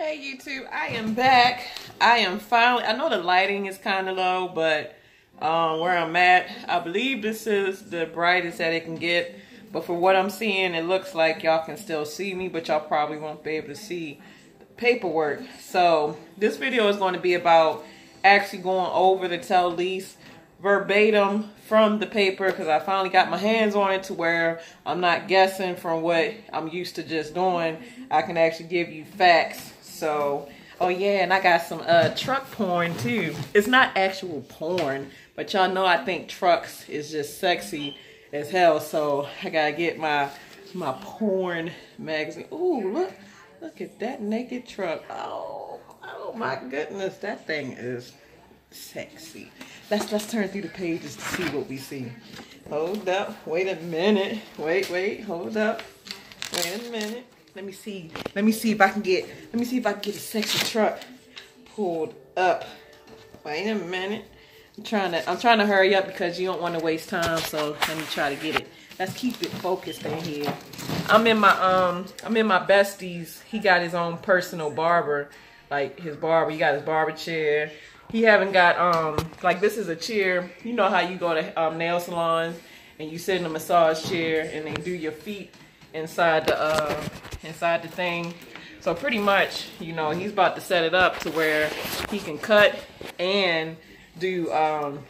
Hey YouTube, I am back. I am finally, I know the lighting is kind of low, but where I'm at, I believe this is the brightest that it can get. But for what I'm seeing, it looks like y'all can still see me, but y'all probably won't be able to see the paperwork. So this video is going to be about actually going over the tell lease verbatim from the paper, because I finally got my hands on it to where I'm not guessing from what I'm used to just doing. I can actually give you facts. So, oh yeah, and I got some truck porn too. It's not actual porn, but y'all know I think trucks is just sexy as hell. So I gotta get my porn magazine. Ooh, look at that naked truck. Oh my goodness, that thing is sexy. Let's turn through the pages to see what we see. Hold up, wait a minute. Wait, hold up. Wait a minute. Let me see if I can get a sexy truck pulled up. Wait a minute. I'm trying to hurry up because you don't want to waste time, so let me try to get it. Let's keep it focused in here. I'm in my bestie's. He got his own personal barber. Like his barber, he got his barber chair. He haven't got like, this is a chair. You know how you go to nail salons and you sit in a massage chair and they do your feet inside the thing. So pretty much, you know, he's about to set it up to where he can cut and do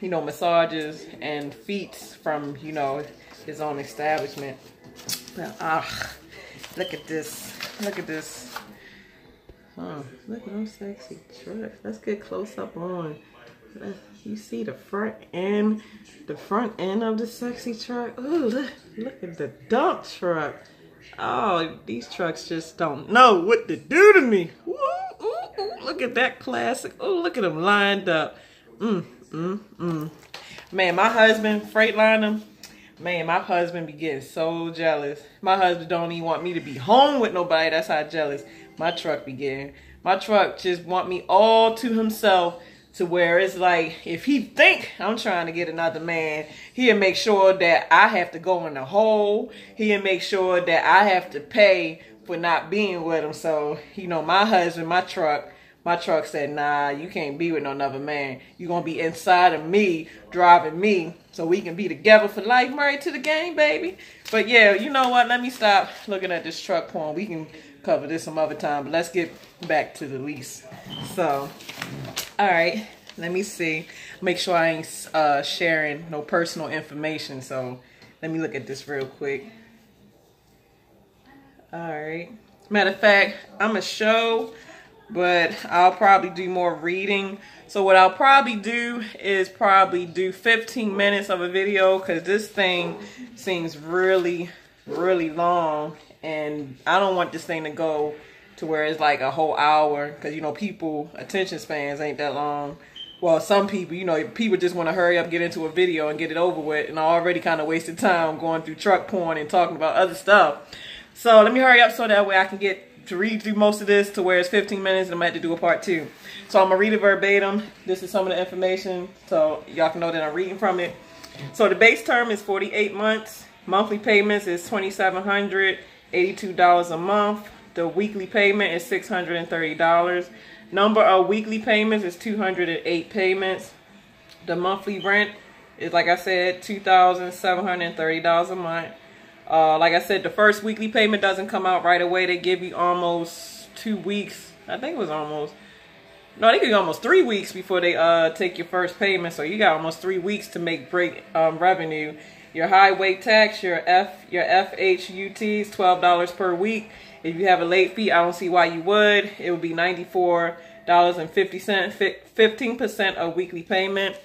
you know, massages and feats from, you know, his own establishment. But look at this. Look at them sexy trucks. Let's get close up on. You see the front end of the sexy truck. Ooh, look at the dump truck. Oh, these trucks just don't know what to do to me. Ooh, look at that classic. Oh, look at them lined up. Man, my husband, Freightliner, man, my husband be getting so jealous. My husband don't even want me to be home with nobody. That's how jealous my truck be getting. My truck just want me all to himself, to where it's like, if he think I'm trying to get another man, he'll make sure that I have to go in the hole. He'll make sure that I have to pay for not being with him. So, you know, my husband, my truck said, nah, you can't be with no other man. You're going to be inside of me, driving me, so we can be together for life, married to the game, baby. But yeah, you know what? Let me stop looking at this truck porn. We can cover this some other time, but let's get back to the lease. So, all right, let me see. Make sure I ain't sharing no personal information. So let me look at this real quick. All right. Matter of fact, I'm a show, but I'll probably do more reading. So what I'll probably do is do 15 minutes of a video, because this thing seems really, really long. And I don't want this thing to go to where it's like a whole hour, because, you know, people, attention spans ain't that long. Well, some people, you know, people just want to hurry up, get into a video and get it over with. And I already kind of wasted time going through truck porn and talking about other stuff. So let me hurry up so that way I can get to read through most of this to where it's 15 minutes and I'm going to have to do a part 2. So I'm going to read it verbatim. This is some of the information so y'all can know that I'm reading from it. So the base term is 48 months. Monthly payments is $2,782 a month. The weekly payment is $630. Number of weekly payments is 208 payments. The monthly rent is, like I said, $2,730 a month. Like I said, the first weekly payment doesn't come out right away. They give you almost 2 weeks. I think it was almost, no, they give you almost 3 weeks before they take your first payment. So you got almost 3 weeks to make revenue. Your highway tax, your FHUT is $12 per week. If you have a late fee, I don't see why you would. It would be $94.50, 15% of weekly payment.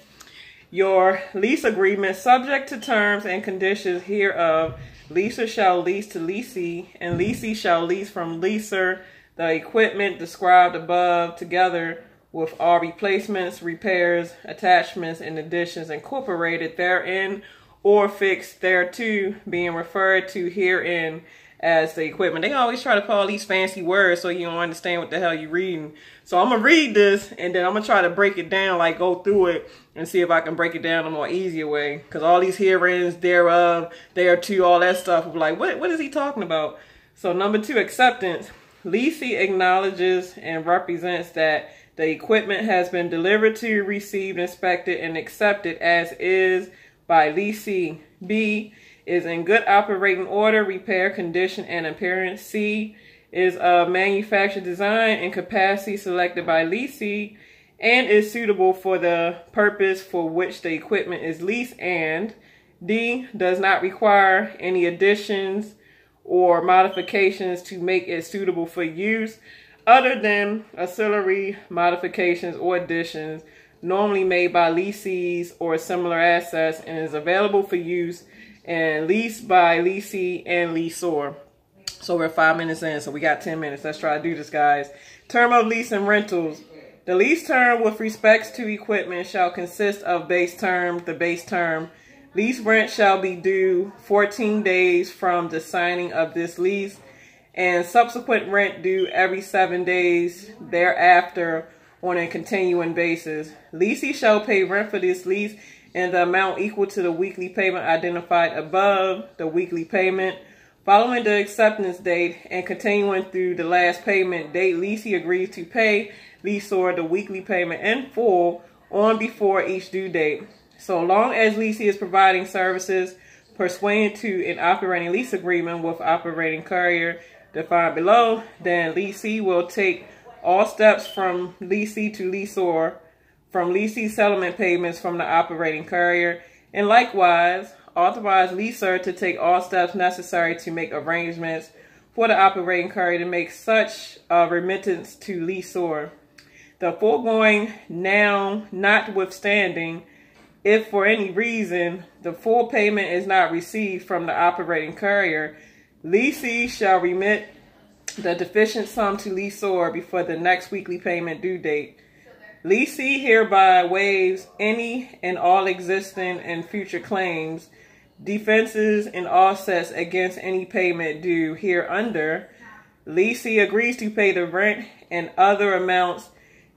Your lease agreement, subject to terms and conditions hereof, leaser shall lease to leasee, and leasee shall lease from leaser the equipment described above, together with all replacements, repairs, attachments, and additions incorporated therein or fixed thereto, being referred to herein as the equipment. They always try to call these fancy words so you don't understand what the hell you're reading. So I'm going to read this, and then I'm going to try to break it down, like go through it and see if I can break it down a more easier way. Because all these herein's, thereof, thereto, all that stuff, like, what is he talking about? So number 2, acceptance. Leasing acknowledges and represents that the equipment has been delivered to, received, inspected, and accepted as is by leasee. B, is in good operating order, repair, condition, and appearance. C, is of manufacturer design and capacity selected by leasee and is suitable for the purpose for which the equipment is leased. And D, does not require any additions or modifications to make it suitable for use other than ancillary modifications or additions normally made by leasees or similar assets, and is available for use and leased by leasee and leaseor. So we're 5 minutes in, so we got 10 minutes. Let's try to do this, guys. Term of lease and rentals. The lease term with respects to equipment shall consist of base term. The base term lease rent shall be due 14 days from the signing of this lease, and subsequent rent due every 7 days thereafter on a continuing basis. Leasee shall pay rent for this lease in the amount equal to the weekly payment identified above. The weekly payment following the acceptance date and continuing through the last payment date, leasee agrees to pay leaseor the weekly payment in full on before each due date. So long as leasee is providing services pursuant to an operating lease agreement with operating carrier defined below, then leasee will take all steps from leasee to leaseor, from leasee settlement payments from the operating carrier, and likewise authorize leaser to take all steps necessary to make arrangements for the operating carrier to make such remittance to leaseor. The foregoing now notwithstanding, if for any reason the full payment is not received from the operating carrier, leasee shall remit the deficient sum to leaseor before the next weekly payment due date. Leasee hereby waives any and all existing and future claims, defenses, and offsets against any payment due hereunder. Leasee agrees to pay the rent and other amounts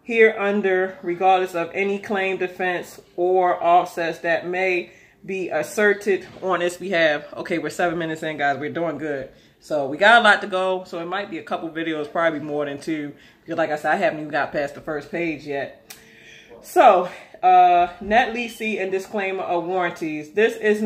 hereunder regardless of any claim, defense, or offsets that may be asserted on its behalf. Okay, we're 7 minutes in, guys. We're doing good. So we got a lot to go. So it might be a couple videos, probably more than 2. Because like I said, I haven't even got past the first page yet. So, net leasee and disclaimer of warranties. This is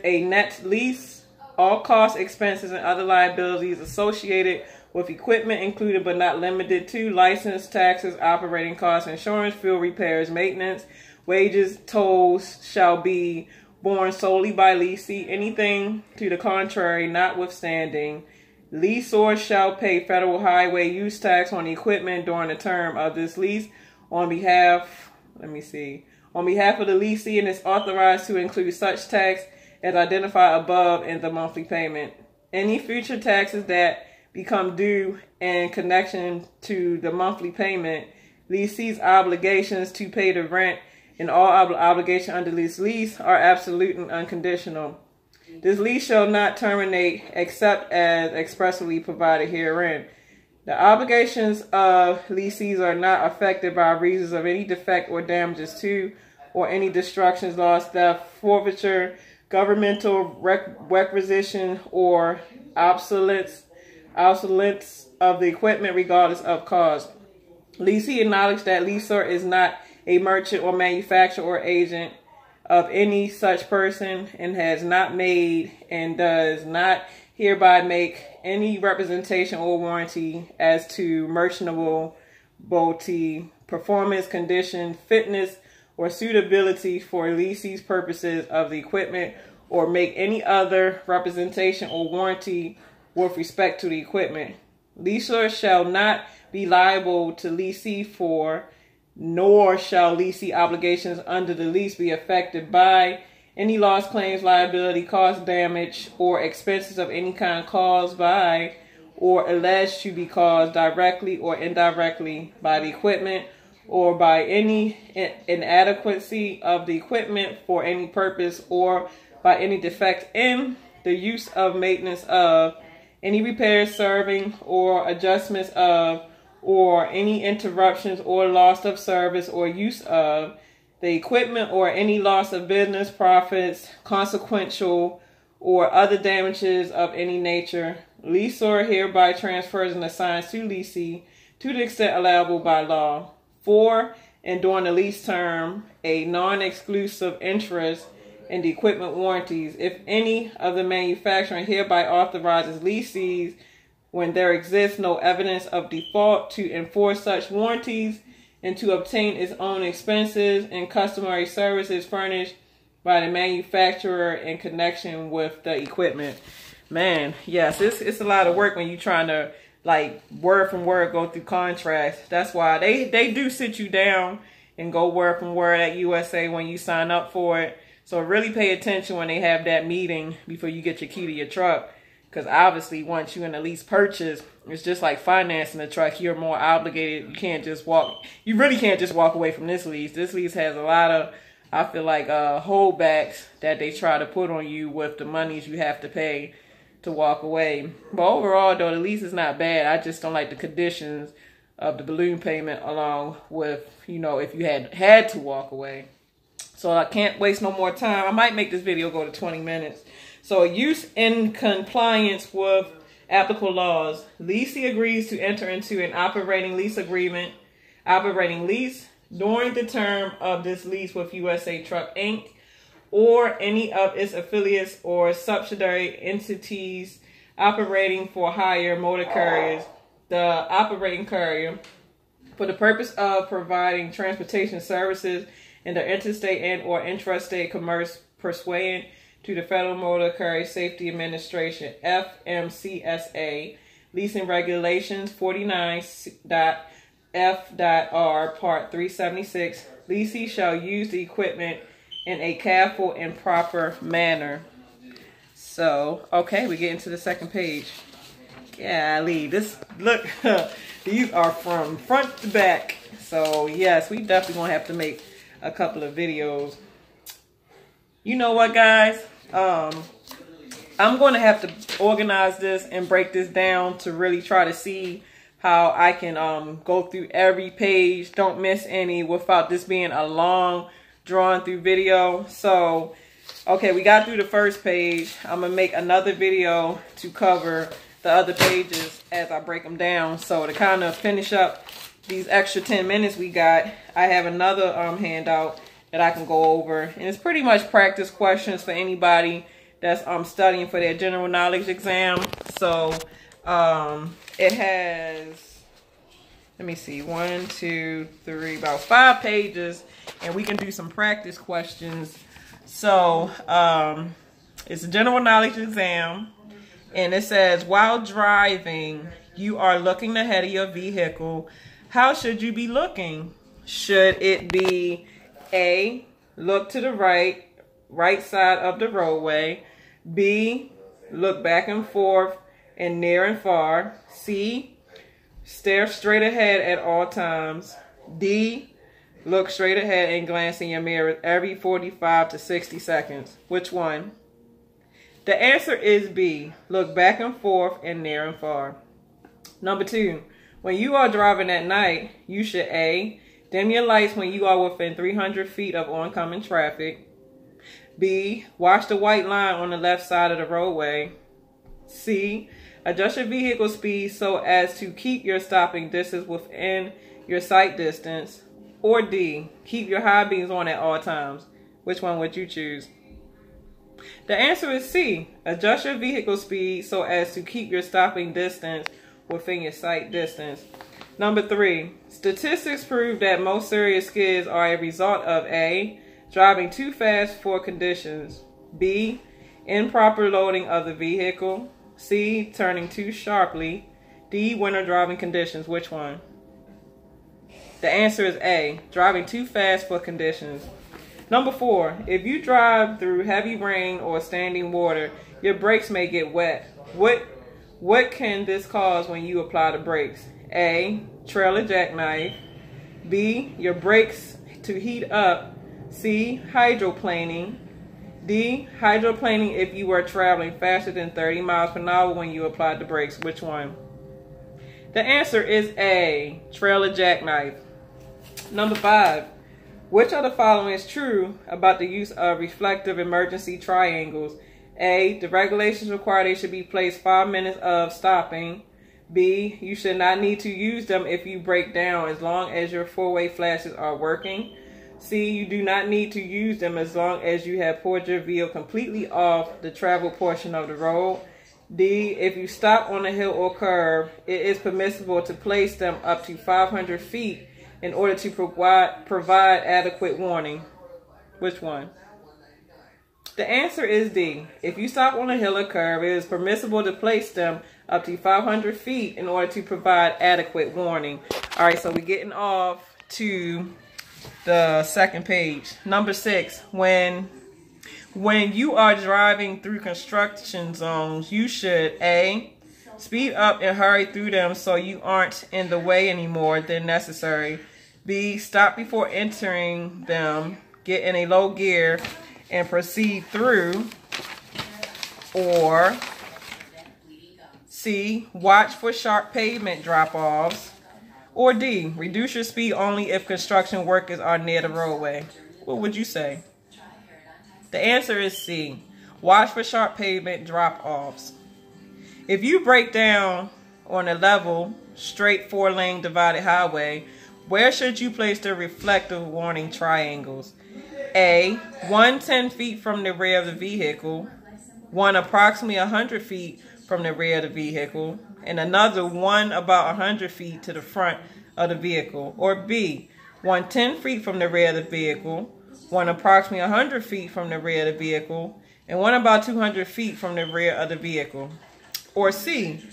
a net lease. All costs, expenses, and other liabilities associated with equipment included but not limited to license, taxes, operating costs, insurance, fuel repairs, maintenance, wages, tolls shall be borne solely by leasee. Anything to the contrary notwithstanding, leaseor shall pay federal highway use tax on the equipment during the term of this lease on behalf of the leasee, and is authorized to include such tax as identified above in the monthly payment. Any future taxes that become due in connection to the monthly payment, leasee's obligations to pay the rent and all obligation under this lease are absolute and unconditional. This lease shall not terminate except as expressly provided herein. The obligations of leasees are not affected by reasons of any defect or damages to, or any destructions, loss, theft, forfeiture, governmental requisition, or obsolescence of the equipment regardless of cause. Leasee acknowledges that leaseor is not a merchant or manufacturer or agent of any such person, and has not made and does not hereby make any representation or warranty as to merchantability, performance, condition, fitness, or suitability for leasee's purposes of the equipment, or make any other representation or warranty with respect to the equipment. Leaseor shall not be liable to leasee for, nor shall leasee obligations under the lease be affected by any loss, claims, liability, cost, damage, or expenses of any kind caused by or alleged to be caused directly or indirectly by the equipment, or by any inadequacy of the equipment for any purpose, or by any defect in the use of, maintenance of, any repairs, serving, or adjustments of, or any interruptions or loss of service or use of the equipment, or any loss of business, profits, consequential, or other damages of any nature. Leaseor hereby transfers and assigns to leasee to the extent allowable by law. 4. And during the lease term, a non-exclusive interest in the equipment warranties, if any of the manufacturer hereby authorizes leasees when there exists no evidence of default to enforce such warranties and to obtain its own expenses and customary services furnished by the manufacturer in connection with the equipment. Man, yes, it's a lot of work when you're trying to, like, word from word go through contracts. That's why they do sit you down and go word from word at USA when you sign up for it. So really pay attention when they have that meeting before you get your key to your truck. Because obviously once you're in a lease purchase, it's just like financing a truck. You're more obligated. You really can't just walk away from this lease. This lease has a lot of, I feel like, holdbacks that they try to put on you with the monies you have to pay to walk away. But overall, though, the lease is not bad. I just don't like the conditions of the balloon payment, along with, you know, if you had to walk away. So I can't waste no more time. I might make this video go to 20 minutes. So use in compliance with applicable laws. Leasee agrees to enter into an operating lease agreement, operating lease during the term of this lease with USA Truck Inc. or any of its affiliates or subsidiary entities operating for hire motor carriers. The operating carrier, for the purpose of providing transportation services in the interstate and or intrastate commerce pursuant to the Federal Motor Carrier Safety Administration, FMCSA, leasing regulations 49.F.R. Part 376, leasee shall use the equipment in a careful and proper manner. So, okay, we get into the second page. Golly, this, look, these are from front to back. So, yes, we definitely gonna have to make a couple of videos. You know what, guys? I'm going to have to organize this and break this down to really try to see how I can go through every page, don't miss any, without this being a long, drawn through video. So, okay, we got through the first page. I'm going to make another video to cover the other pages as I break them down. So, to kind of finish up these extra 10 minutes we got, I have another handout that I can go over, and it's pretty much practice questions for anybody that's studying for their general knowledge exam. So it has, let me see, 1, 2, 3, about 5 pages, and we can do some practice questions. So it's a general knowledge exam, and it says, while driving, you are looking ahead of your vehicle. How should you be looking? Should it be A, look to the right side of the roadway. B, look back and forth and near and far. C, stare straight ahead at all times. D, look straight ahead and glance in your mirror every 45 to 60 seconds. Which one? The answer is B, look back and forth and near and far. Number 2, when you are driving at night, you should A, dim your lights when you are within 300 feet of oncoming traffic. B, watch the white line on the left side of the roadway. C, adjust your vehicle speed so as to keep your stopping distance within your sight distance. Or D, keep your high beams on at all times. Which one would you choose? The answer is C, adjust your vehicle speed so as to keep your stopping distance within your sight distance. Number 3, statistics prove that most serious skids are a result of A, driving too fast for conditions. B, improper loading of the vehicle. C, turning too sharply. D, winter driving conditions. Which one? The answer is A, driving too fast for conditions. Number 4, if you drive through heavy rain or standing water, your brakes may get wet. What can this cause when you apply the brakes? A, trailer jackknife. B, your brakes to heat up. C, hydroplaning. D, hydroplaning if you were traveling faster than 30 miles per hour when you applied the brakes. Which one? The answer is A, trailer jackknife. Number 5, which of the following is true about the use of reflective emergency triangles? A, the regulations require they should be placed 5 minutes of stopping. B, you should not need to use them if you break down as long as your four-way flashes are working. C, you do not need to use them as long as you have pulled your vehicle completely off the travel portion of the road. D, if you stop on a hill or curve, it is permissible to place them up to 500 feet in order to provide adequate warning. Which one? The answer is D. If you stop on a hill or curve, it is permissible to place them up to 500 feet in order to provide adequate warning. All right, so we're getting off to the second page. Number 6, when you are driving through construction zones, you should A, speed up and hurry through them so you aren't in the way anymore than necessary. B, stop before entering them, get in a low gear, and proceed through. Or C, watch for sharp pavement drop-offs. Or D, reduce your speed only if construction workers are near the roadway. What would you say? The answer is C, watch for sharp pavement drop-offs. If you break down on a level, straight 4-lane divided highway, where should you place the reflective warning triangles? A, 1 10 feet from the rear of the vehicle, one approximately 100 feet from the rear of the vehicle, and another one about 100 feet to the front of the vehicle. Or B, 1 10 feet from the rear of the vehicle, one approximately 100 feet from the rear of the vehicle, and one about 200 feet from the rear of the vehicle. Or C,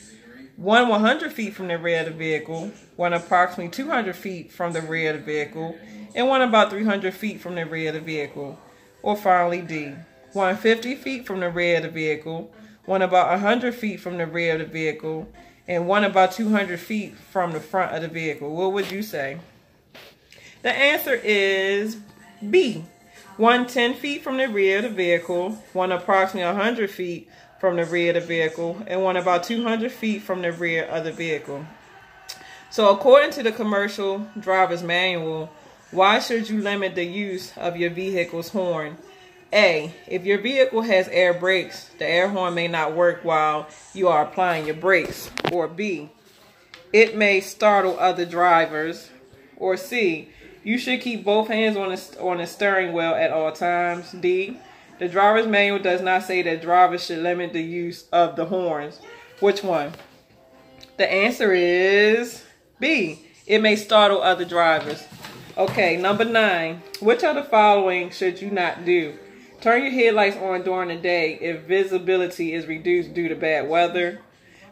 one 100 feet from the rear of the vehicle, one approximately 200 feet from the rear of the vehicle, and one about 300 feet from the rear of the vehicle. Or finally D, 150 feet from the rear of the vehicle, one about 100 feet from the rear of the vehicle, and one about 200 feet from the front of the vehicle. What would you say? The answer is B, 1 10 feet from the rear of the vehicle, one approximately 100 feet from the rear of the vehicle, and one about 200 feet from the rear of the vehicle. So according to the commercial driver's manual, why should you limit the use of your vehicle's horn? A, if your vehicle has air brakes, the air horn may not work while you are applying your brakes. Or B, it may startle other drivers. Or C, you should keep both hands on the steering wheel at all times. D, the driver's manual does not say that drivers should limit the use of the horns. Which one? The answer is B, it may startle other drivers. Okay, number 9. Which of the following should you not do? Turn your headlights on during the day if visibility is reduced due to bad weather.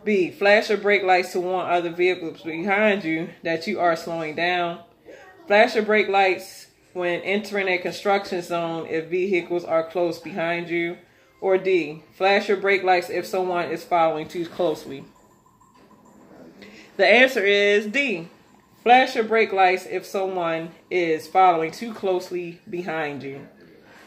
B, flash your brake lights to warn other vehicles behind you that you are slowing down. Flash your brake lights when entering a construction zone if vehicles are close behind you. Or D, flash your brake lights if someone is following too closely. The answer is D, flash your brake lights if someone is following too closely behind you.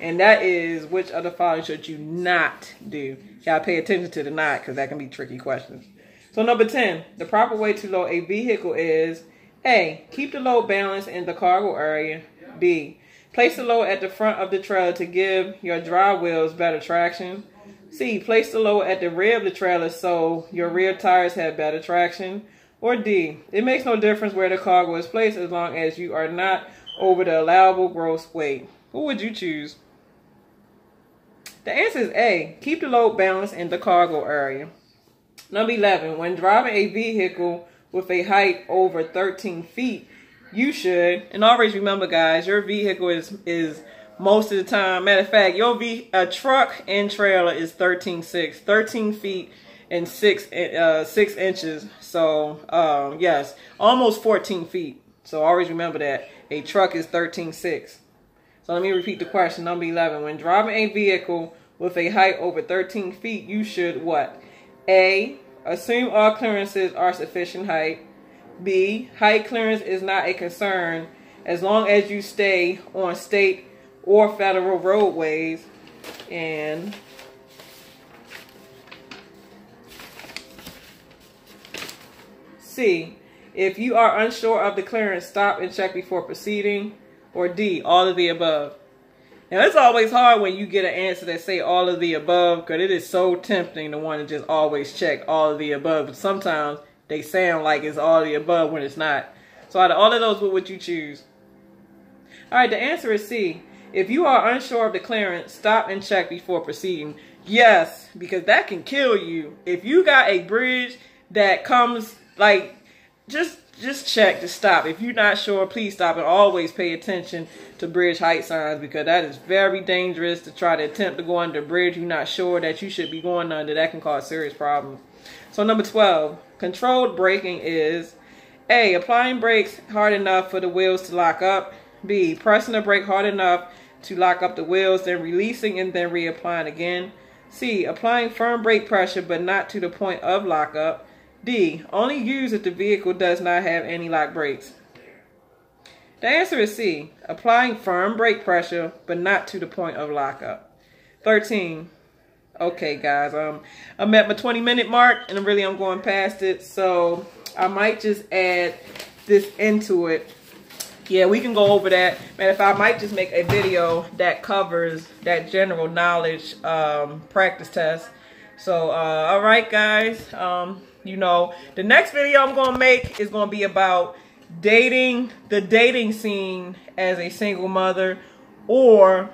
And that is, which of the following should you not do? You gotta pay attention to the not, because that can be tricky questions. So number 10, the proper way to load a vehicle is A, keep the load balanced in the cargo area. B, place the load at the front of the trailer to give your drive wheels better traction. C, place the load at the rear of the trailer so your rear tires have better traction. Or D, it makes no difference where the cargo is placed as long as you are not over the allowable gross weight. What would you choose? The answer is A, keep the load balanced in the cargo area. Number 11, when driving a vehicle with a height over 13 feet, you should, and always remember guys, your vehicle is most of the time, matter of fact, a truck and trailer is 13 feet and 6 inches. So yes, almost 14 feet. So always remember that a truck is 13.6. So let me repeat the question. Number 11, when driving a vehicle with a height over 13 feet, you should what? A, assume all clearances are sufficient height. B, height clearance is not a concern as long as you stay on state or federal roadways. And C, if you are unsure of the clearance, stop and check before proceeding. Or D, all of the above. Now, it's always hard when you get an answer that say all of the above, because it is so tempting to want to just always check all of the above. But sometimes they sound like it's all of the above when it's not. So out of all of those, what would you choose? All right, the answer is C. If you are unsure of the clearance, stop and check before proceeding. Yes, because that can kill you. If you got a bridge that comes, like, just check to stop. If you're not sure, please stop, and always pay attention to bridge height signs, because that is very dangerous to try to attempt to go under a bridge you're not sure that you should be going under. That can cause serious problems. So number 12, controlled braking is A, applying brakes hard enough for the wheels to lock up. B, pressing the brake hard enough to lock up the wheels, then releasing and then reapplying again. C, applying firm brake pressure but not to the point of lockup. D, only use if the vehicle does not have any lock brakes. The answer is C, applying firm brake pressure but not to the point of lockup. 13. Okay, guys, I'm at my 20-minute mark, and I'm going past it, so I might just add this into it. Yeah, we can go over that. Matter of fact, I might just make a video that covers that general knowledge practice test. So, all right, guys. You know, the next video I'm going to make is going to be about the dating scene as a single mother, or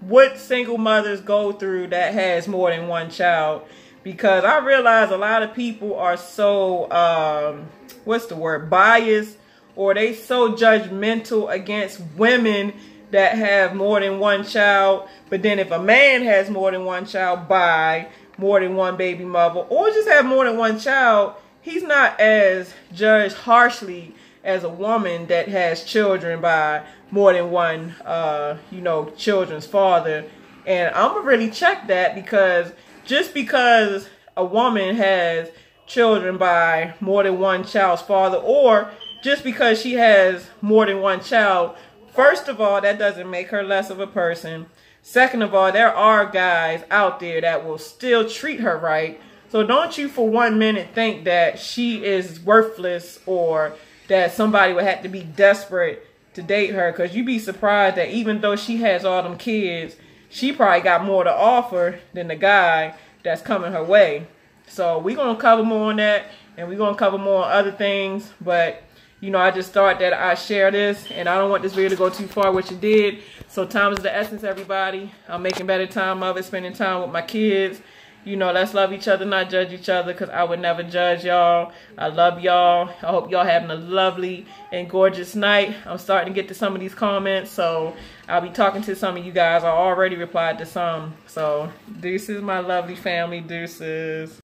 what single mothers go through that has more than one child. Because I realize a lot of people are so, what's the word, biased, or they so judgmental against women that have more than one child. But then if a man has more than one child by more than one baby mother, or just have more than one child, he's not as judged harshly as a woman that has children by more than one, you know, children's father. And I'm gonna really check that, because just because a woman has children by more than one child's father, or just because she has more than one child, first of all, that doesn't make her less of a person. Second of all, there are guys out there that will still treat her right. So don't you for 1 minute think that she is worthless, or that somebody would have to be desperate to date her, because you'd be surprised that even though she has all them kids, she probably got more to offer than the guy that's coming her way. So we're going to cover more on that, and we're going to cover more on other things. But, you know, I just thought that I share this, and I don't want this video to go too far, which it did. So time is the essence, everybody. I'm making better time of it, spending time with my kids. You know, let's love each other, not judge each other, because I would never judge y'all. I love y'all. I hope y'all having a lovely and gorgeous night. I'm starting to get to some of these comments, so I'll be talking to some of you guys. I already replied to some. So deuces, my lovely family. Deuces.